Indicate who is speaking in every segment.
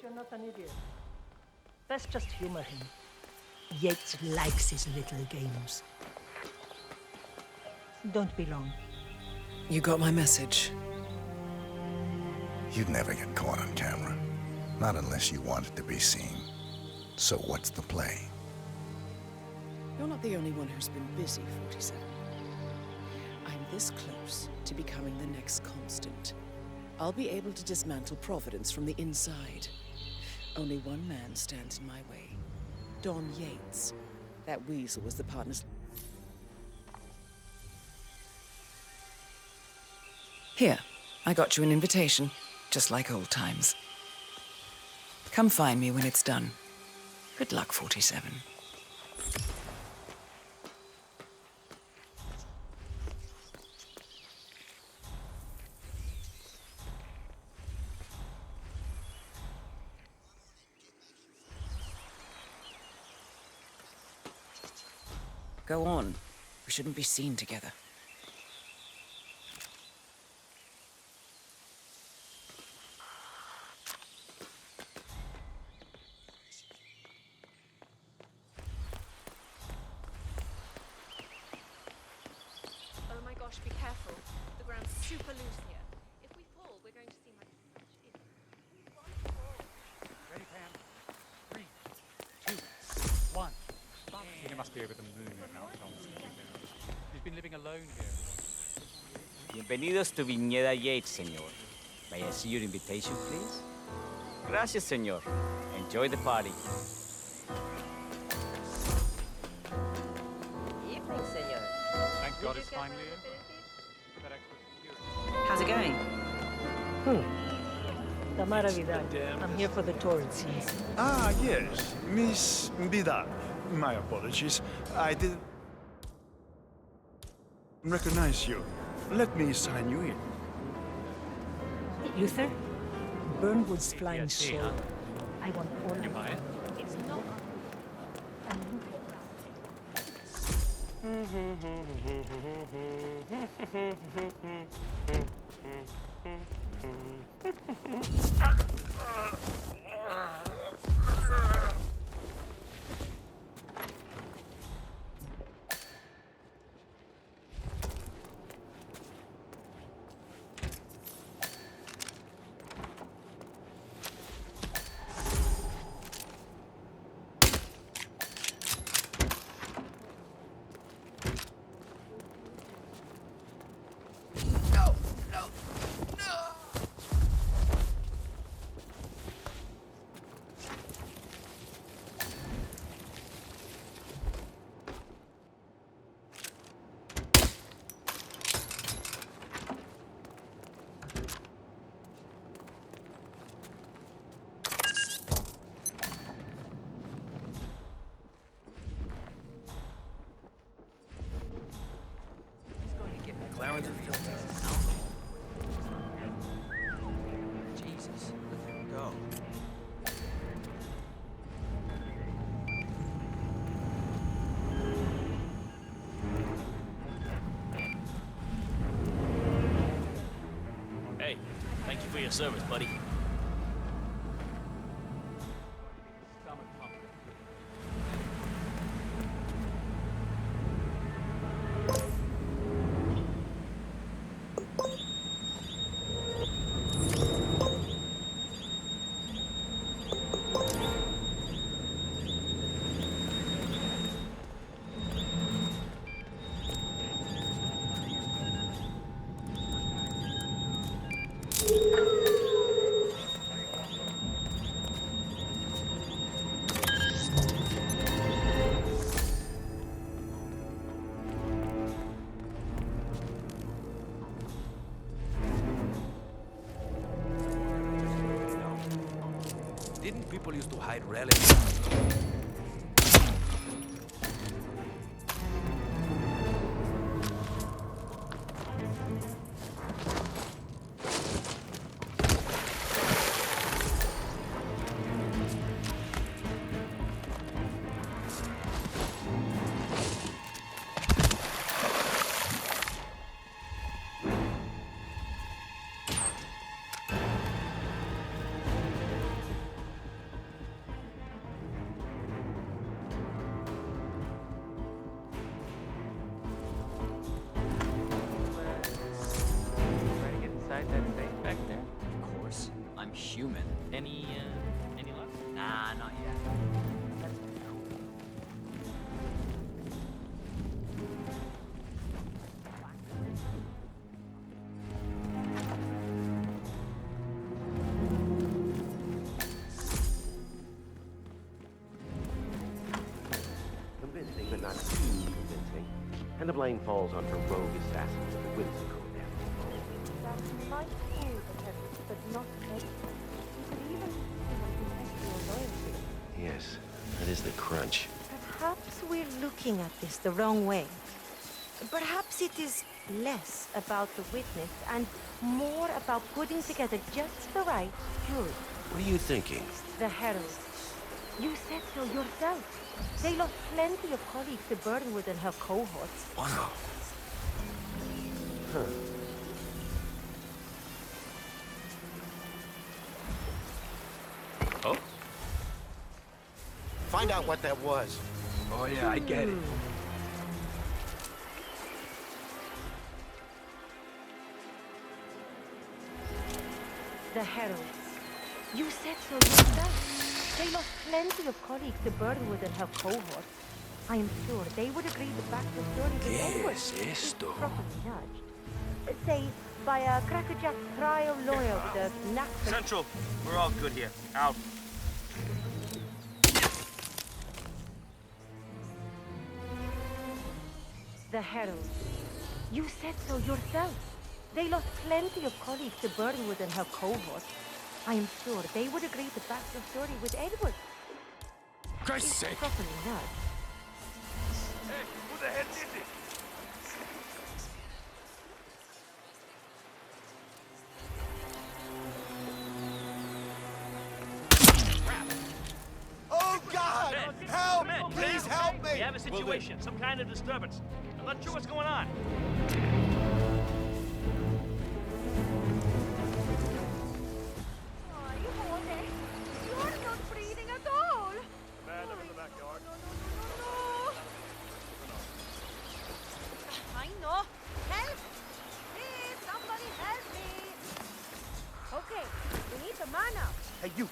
Speaker 1: you're not an idiot. Let's just humor him. Yates likes his little games. Don't be long.
Speaker 2: You got my message.
Speaker 3: You'd never get caught on camera. Not unless you wanted to be seen. So what's the play?
Speaker 2: You're not the only one who's been busy, 47. I'm this close to becoming the next constant. I'll be able to dismantle Providence from the inside. Only one man stands in my way. Don Yates. That weasel was the partner's... Here, I got you an invitation, just like old times. Come find me when it's done. Good luck, 47. Go on. We shouldn't be seen together.
Speaker 4: Oh my gosh, be careful. The ground's super loose here. If we fall, we're going to see my...
Speaker 5: Ready, Pam? 3, 2, 1. He must be over the moon now. He's been living alone here.
Speaker 6: Bienvenidos to Viñeda Yates, señor. May I see your invitation, please? Gracias, señor. Enjoy the party.
Speaker 7: Evening, senor.
Speaker 5: Thank God it's finally in.
Speaker 2: How's it going?
Speaker 1: The Maravidad. I'm here for the tour, it seems.
Speaker 8: Ah, yes. Miss Vidal. My apologies. I didn't recognize you. Let me sign you in.
Speaker 1: Luther? Burnwood's flying sword. I want all of it. It's not...
Speaker 6: Jesus. Go.
Speaker 9: Hey, thank you for your service, buddy.
Speaker 10: Didn't people used to hide relics?
Speaker 9: human. Any luck?
Speaker 6: Nah, not yet. That's cool.
Speaker 7: Convincing, but not too convincing. And the blame falls on her rogue assassins, the whimsical devil.
Speaker 11: That might fool the heavens, but not everyone. You could even confess your loyalty.
Speaker 7: Yes, that is the crunch.
Speaker 11: Perhaps we're looking at this the wrong way. Perhaps it is less about the witness and more about putting together just the right jury.
Speaker 7: What are you thinking?
Speaker 11: The Herald. You said so yourself. They lost plenty of colleagues to Burnwood and her cohorts.
Speaker 7: Wow. Huh.
Speaker 10: Oh?
Speaker 7: Find out what that was.
Speaker 10: Oh yeah, I get it.
Speaker 11: The Heralds. You said so yourself. They lost plenty of colleagues to Burnwood and her cohorts. I am sure they would agree to back the story with Edward
Speaker 10: es
Speaker 11: if
Speaker 10: esto?
Speaker 11: properly nudged. Say, by a crackerjack trial lawyer with a knack for...
Speaker 9: Central, we're all good here. Out.
Speaker 11: The Herald. You said so yourself. They lost plenty of colleagues to Burnwood and her cohorts. I am sure they would agree to back the story with Edward.
Speaker 10: Christ's
Speaker 11: if
Speaker 10: sake!
Speaker 11: properly nudged.
Speaker 10: Hey, who the hell did this?
Speaker 7: Oh, God! Help! Please help me!
Speaker 9: We have a situation, some kind of disturbance. I'm not sure what's going on.
Speaker 4: You're not breathing at all.
Speaker 8: Man up in the backyard.
Speaker 4: No. I know. Help! Please, somebody help me.
Speaker 11: Okay, we need the man up.
Speaker 9: Hey, you.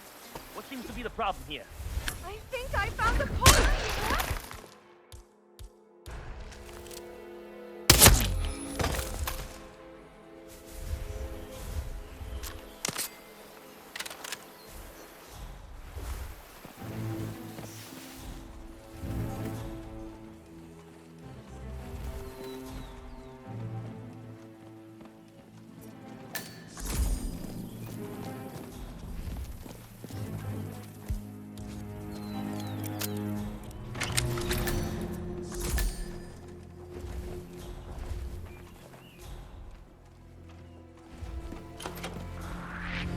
Speaker 9: What seems to be the problem here?
Speaker 4: I think I found a corner.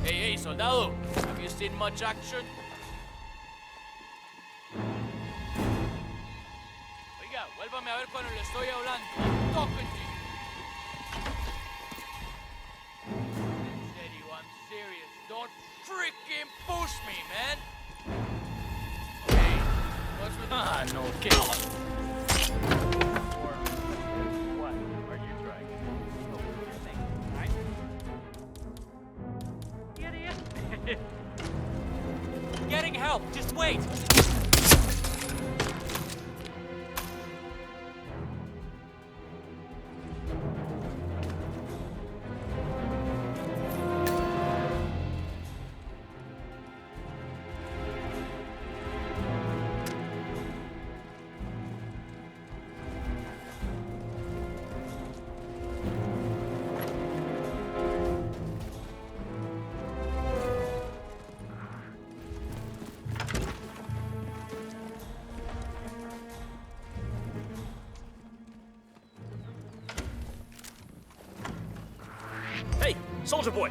Speaker 9: Hey, soldado. Have you seen much action? Oiga, vuélvame a ver cuando le estoy hablando. I'm talking to you. En serio, I'm serious. Don't freaking push me, man. Hey, what's with... Ah, no, ¿qué?
Speaker 5: What are you trying to do? Idiot!
Speaker 9: Getting help, just wait.
Speaker 10: Hey, soldier boy!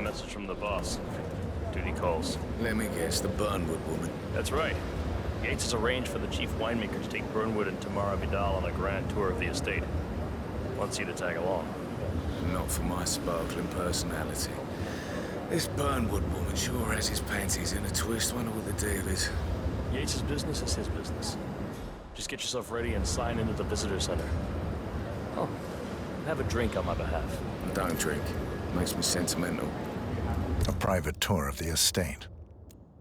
Speaker 10: message from the boss. Duty calls.
Speaker 12: Let me guess, the Burnwood woman.
Speaker 10: That's right. Yates has arranged for the chief winemaker to take Burnwood and Tamara Vidal on a grand tour of the estate. Wants you to tag along.
Speaker 12: Not for my sparkling personality. This Burnwood woman sure has his panties in a twist. Wonder what the deal is.
Speaker 10: Yates' business is his business. Just get yourself ready and sign into the visitor center. Oh, have a drink on my behalf.
Speaker 12: Don't drink. Makes me sentimental.
Speaker 3: A private tour of the estate.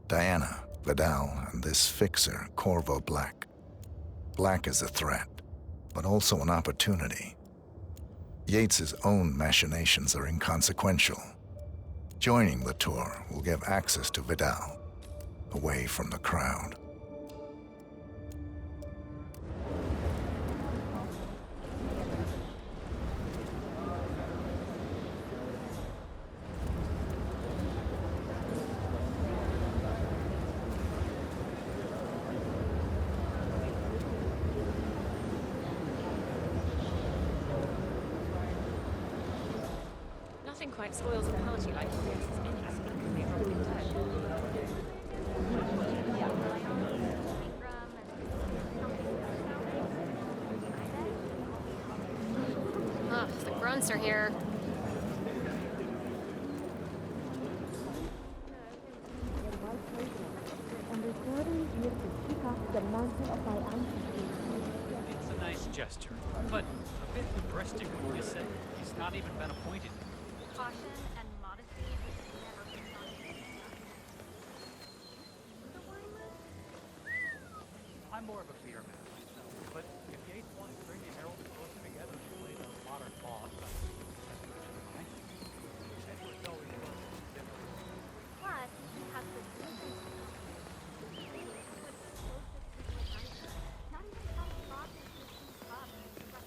Speaker 3: Diana, Vidal, and this fixer, Corvo Black. Black is a threat, but also an opportunity. Yates's own machinations are inconsequential. Joining the tour will give access to Vidal, away from the crowd.
Speaker 4: Nothing quite spoils a party like this. Inexplicably dropping dead.
Speaker 13: Ugh, the grunts are here.
Speaker 5: It's a nice gesture, but a bit depressing when you said he's not even been appointed.
Speaker 4: Caution and modesty has never been
Speaker 5: I'm more of a beer man myself, but if Yates wants to bring the heralds closer together and play the modern boss, that's fine. Edward's always different.
Speaker 11: Plus, he has the closest not even some bosses who keep up.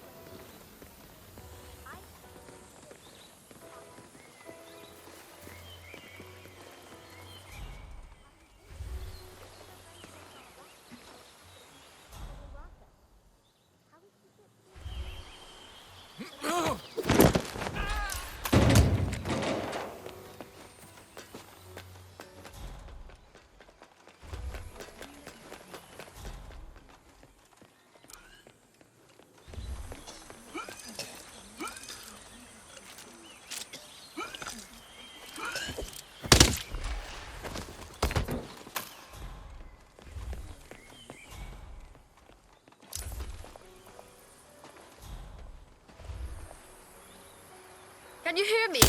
Speaker 13: Can you hear me?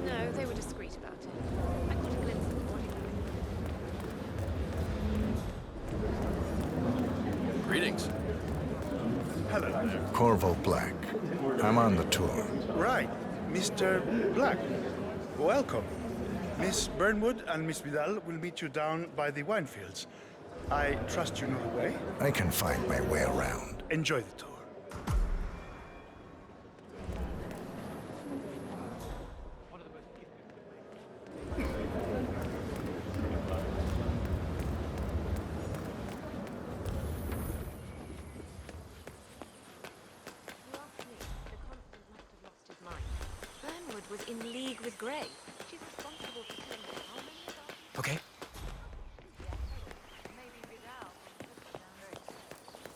Speaker 4: No, they were discreet about it. I caught a glimpse of the body.
Speaker 10: Greetings.
Speaker 8: Hello there.
Speaker 3: Corvo Black. I'm on the tour.
Speaker 8: Right, Mr. Black. Welcome. Miss Burnwood and Miss Vidal will meet you down by the wine fields. I trust you know the way.
Speaker 3: I can find my way around.
Speaker 8: Enjoy the tour.
Speaker 4: Burnwood was in league with Grey. She's responsible for killing how many of us?
Speaker 10: Okay.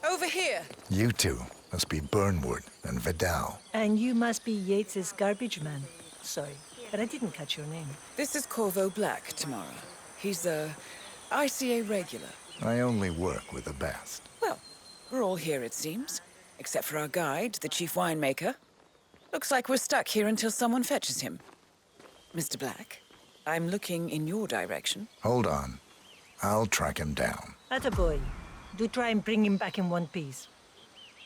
Speaker 2: Over here.
Speaker 3: You two must be Burnwood and Vidal.
Speaker 1: And you must be Yates's garbage man. Sorry, but I didn't catch your name.
Speaker 2: This is Corvo Black, Tamara. He's a ICA regular.
Speaker 3: I only work with the best.
Speaker 2: Well, we're all here, it seems. Except for our guide, the chief winemaker. Looks like we're stuck here until someone fetches him. Mr. Black, I'm looking in your direction.
Speaker 3: Hold on. I'll track him down.
Speaker 1: Attaboy. Do try and bring him back in one piece.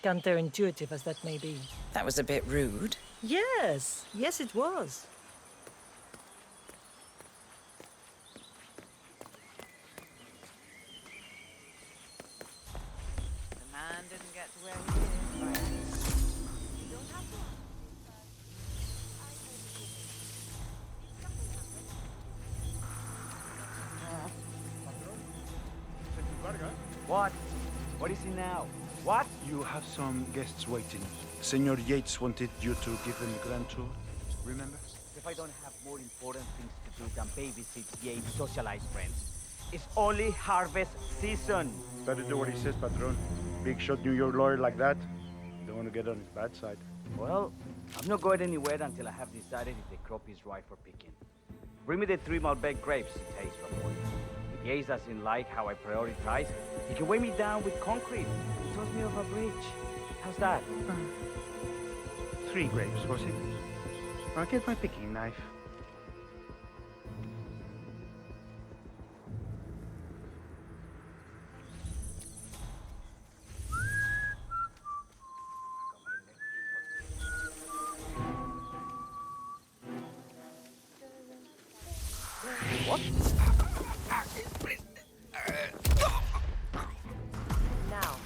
Speaker 1: Counterintuitive as that may be.
Speaker 2: That was a bit rude.
Speaker 1: Yes, yes it was.
Speaker 6: The man didn't get to where he is. You don't have to. What? What is he now? What?
Speaker 8: You have some guests waiting. Senor Yates wanted you to give them the grand tour. Remember?
Speaker 6: If I don't have more important things to do than babysit Yates' socialized friends. It's only harvest season.
Speaker 8: Better do what he says, Patron. Big shot New York lawyer like that. Don't want to get on his bad side.
Speaker 6: Well, I'm not going anywhere until I have decided if the crop is right for picking. Bring me the 3 Malbec grapes to taste from one. If Yates doesn't like how I prioritize, he can weigh me down with concrete and toss me off a bridge. How's that?
Speaker 8: 3 grapes, was it? I'll get my picking knife.
Speaker 6: What?
Speaker 1: Now.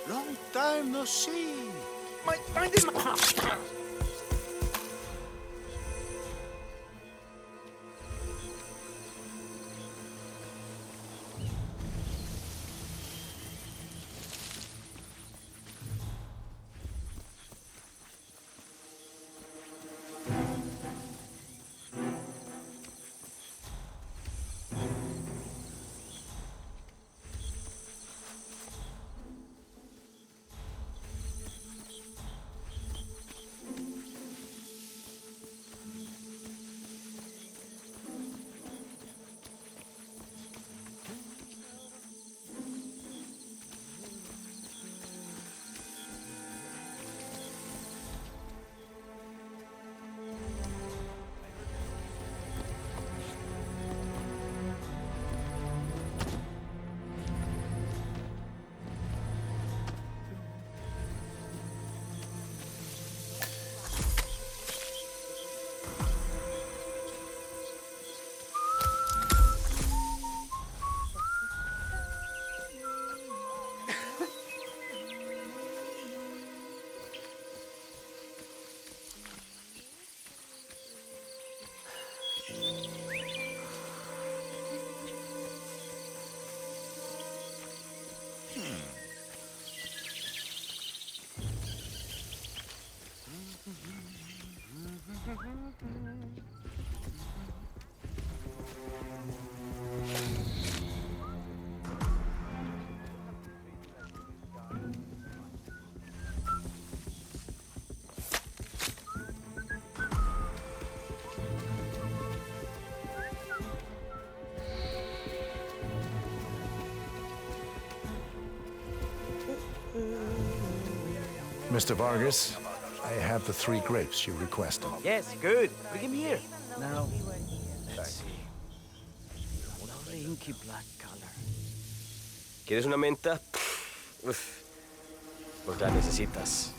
Speaker 8: Long time no see. My mind is...
Speaker 3: Mr. Vargas, I have the 3 grapes you requested.
Speaker 6: Yes, good. Bring him here. Now, let's see. Lovely inky black color.
Speaker 14: ¿Quieres una menta? Uf, pues la necesitas.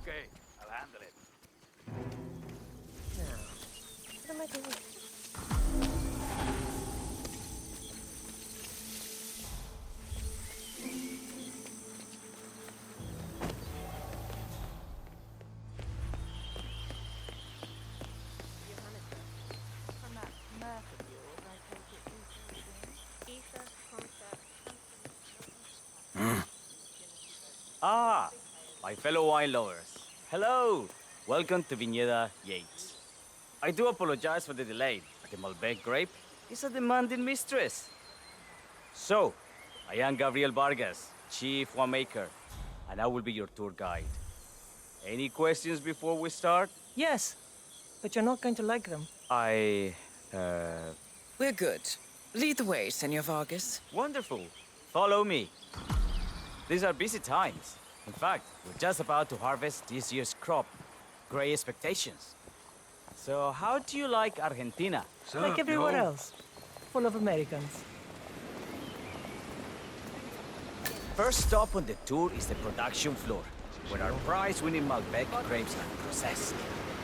Speaker 5: Okay, I'll handle it.
Speaker 11: What am I doing?
Speaker 6: Ah, my fellow wine lovers. Hello. Welcome to Viñeda Yates. I do apologize for the delay, but the Malbec grape is a demanding mistress. So, I am Gabriel Vargas, Chief Winemaker, and I will be your tour guide. Any questions before we start?
Speaker 1: Yes, but you're not going to like them.
Speaker 2: We're good. Lead the way, Senor Vargas.
Speaker 6: Wonderful. Follow me. These are busy times. In fact, we're just about to harvest this year's crop. Great expectations. So, how do you like Argentina?
Speaker 1: Like everywhere else. Full of Americans.
Speaker 6: First stop on the tour is the production floor, where our prize-winning Malbec grapes are processed.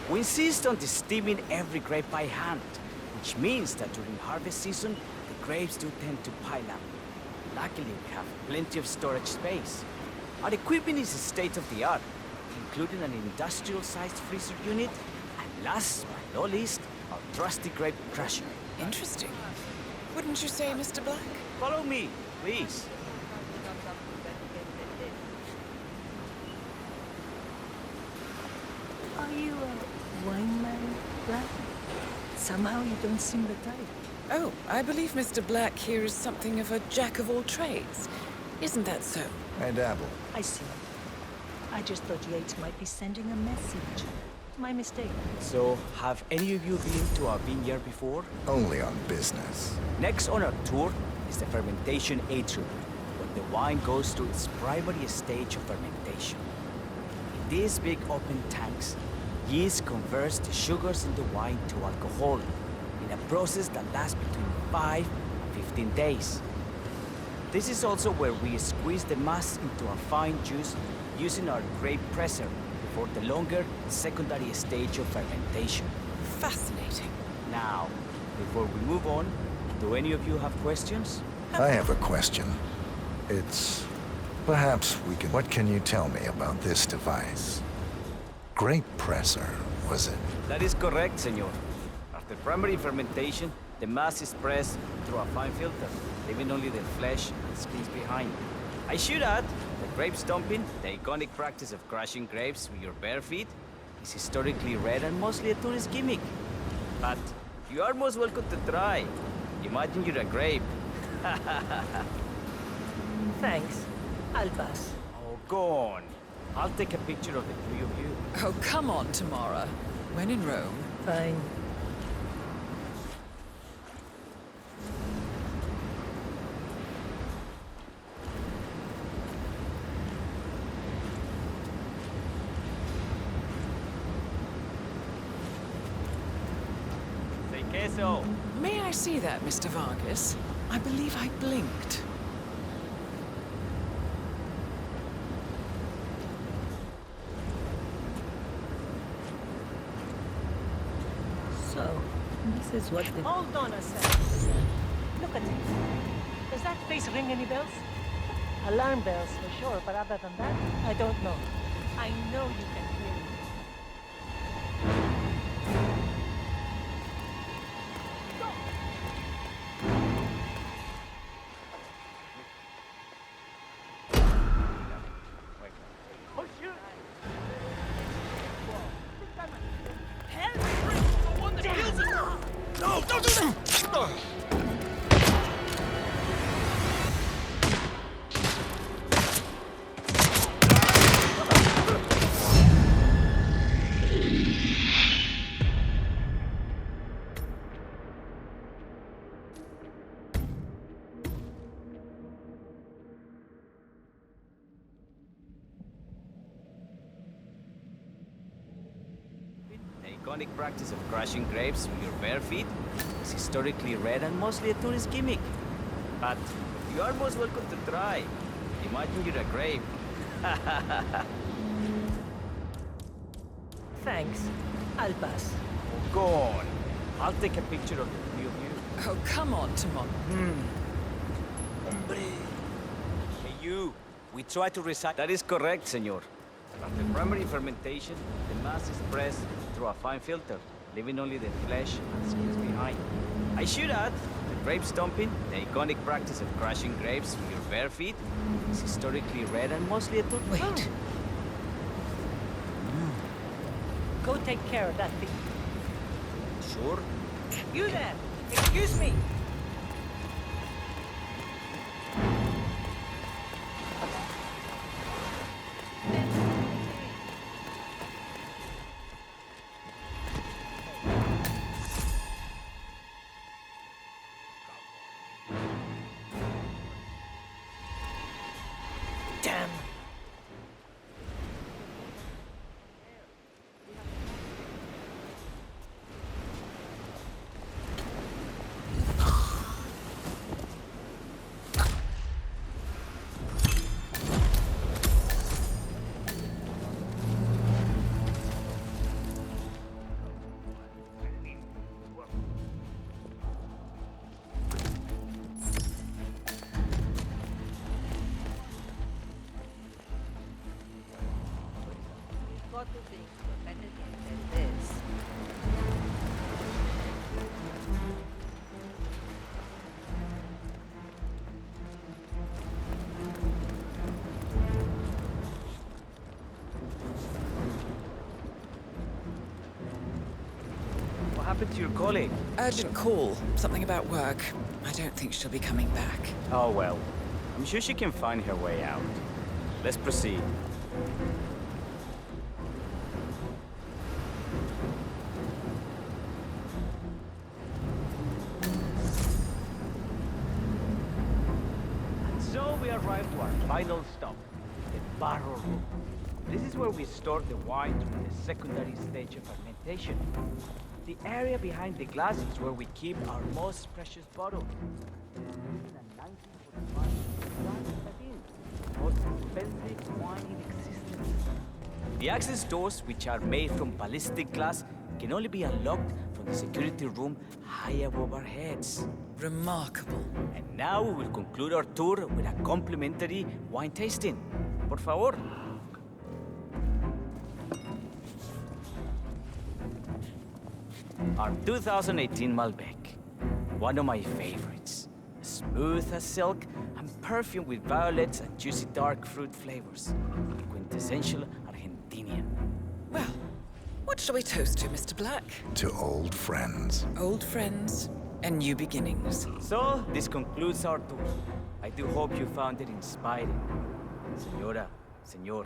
Speaker 6: We insist on steaming every grape by hand, which means that during harvest season, the grapes do tend to pile up. Luckily, we have plenty of storage space. Our equipment is state-of-the-art, including an industrial-sized freezer unit, and last but not least, our trusty grape crusher.
Speaker 2: Interesting. Wouldn't you say, Mr. Black?
Speaker 6: Follow me, please.
Speaker 1: Are you a wine man, Black? Somehow you don't seem the type.
Speaker 2: Oh, I believe Mr. Black here is something of a jack-of-all-trades. Isn't that so?
Speaker 3: I dabble.
Speaker 1: I see. I just thought Yates might be sending a message. My mistake.
Speaker 6: So, have any of you been to our vineyard before?
Speaker 3: Only on business.
Speaker 6: Next on our tour is the fermentation atrium, where the wine goes through its primary stage of fermentation. In these big open tanks, yeast converts the sugars in the wine to alcohol, in a process that lasts between 5 and 15 days. This is also where we squeeze the mass into a fine juice using our grape presser before the longer secondary stage of fermentation.
Speaker 2: Fascinating.
Speaker 6: Now, before we move on, do any of you have questions?
Speaker 3: I have a question. It's... Perhaps we can... What can you tell me about this device? Grape presser, was it?
Speaker 6: That is correct, senor. After primary fermentation, the mass is pressed through a fine filter, leaving only the flesh and skins behind. I should add, the grape stomping, the iconic practice of crushing grapes with your bare feet, is historically rare and mostly a tourist gimmick. But you are most welcome to try. Imagine you're a grape.
Speaker 1: Thanks. I'll pass.
Speaker 6: Oh, go on. I'll take a picture of the three of you.
Speaker 2: Oh, come on, Tamara. When in Rome.
Speaker 1: Fine.
Speaker 6: Say queso.
Speaker 2: May I see that, Mr. Vargas? I believe I blinked.
Speaker 1: So, this is what the... Hold on a second. Look at it. Does that face ring any bells? Alarm bells, for sure, but other than that, I don't know. I know you can hear me.
Speaker 5: Oh, shoot!
Speaker 14: No, don't do that!
Speaker 6: iconic practice of crushing grapes with your bare feet is historically rare and mostly a tourist gimmick. But you are most welcome to try. Imagine you're a grape.
Speaker 1: Thanks. I'll pass.
Speaker 6: Oh, go on. I'll take a picture of the three of you.
Speaker 2: Oh, come on, Timon.
Speaker 6: Hombre. Hey, you. We try to recycle. That is correct, senor. After primary fermentation, the mass is pressed through a fine filter, leaving only the flesh and skins behind. I should add, the grape stomping, the iconic practice of crushing grapes with your bare feet, is historically rare and mostly a tourist.
Speaker 2: Wait.
Speaker 1: Go take care of that thing.
Speaker 6: Sure.
Speaker 1: You there! Excuse me! Damn!
Speaker 15: Got to think for better than this.
Speaker 6: What happened to your colleague?
Speaker 2: Urgent call. Something about work. I don't think she'll be coming back.
Speaker 6: Oh, well. I'm sure she can find her way out. Let's proceed. And so we arrive to our final stop, the barrel room. This is where we store the wines for the secondary stage of fermentation. The area behind the glass is where we keep our most precious bottle. Most expensive wine in existence. The access doors, which are made from ballistic glass, can only be unlocked from the security room high above our heads.
Speaker 2: Remarkable.
Speaker 6: And now we will conclude our tour with a complimentary wine tasting. Por favor. Our 2018 Malbec. One of my favorites. Smooth as silk and perfumed with violets and juicy dark fruit flavors. Quintessential Argentinian.
Speaker 2: Well, what shall we toast to, Mr. Black?
Speaker 3: To old friends.
Speaker 2: Old friends and new beginnings.
Speaker 6: So, this concludes our tour. I do hope you found it inspiring. Senora, senor,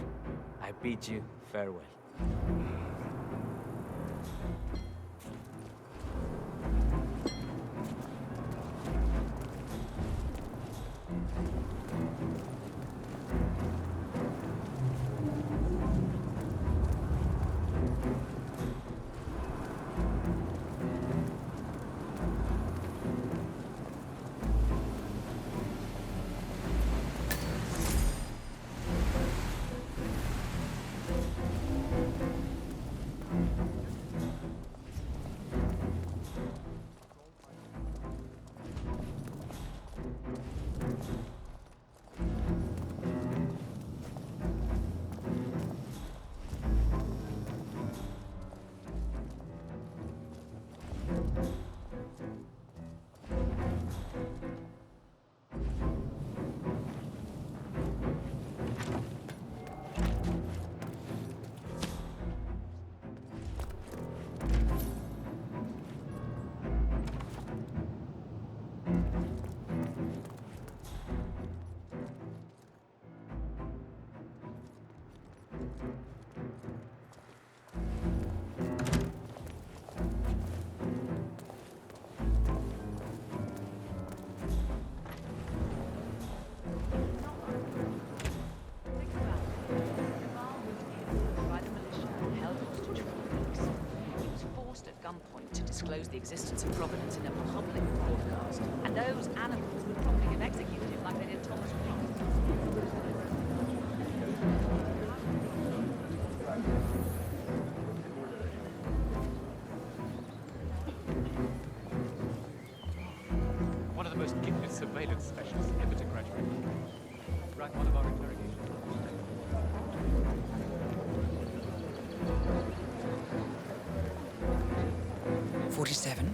Speaker 6: I bid you farewell.
Speaker 16: disclosed the existence of Providence in a public broadcast. And those animals would probably have executed him like they did Thomas Cross.
Speaker 5: One of the most gifted surveillance specialists ever to graduate. Ran one of our interrogations.
Speaker 2: 47.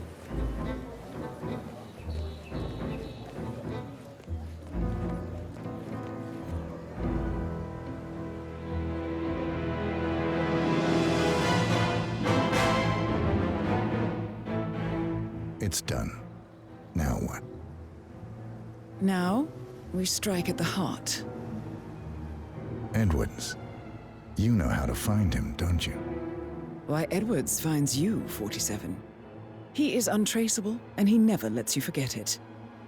Speaker 3: It's done. Now what?
Speaker 2: Now, we strike at the heart.
Speaker 3: Edwards. You know how to find him, don't you?
Speaker 2: Why, Edwards finds you, 47. He is untraceable, and he never lets you forget it.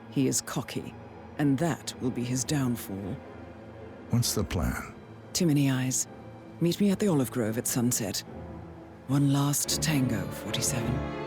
Speaker 2: He is cocky, and that will be his downfall.
Speaker 3: What's the plan?
Speaker 2: Too many eyes. Meet me at the Olive Grove at sunset. One last tango, 47.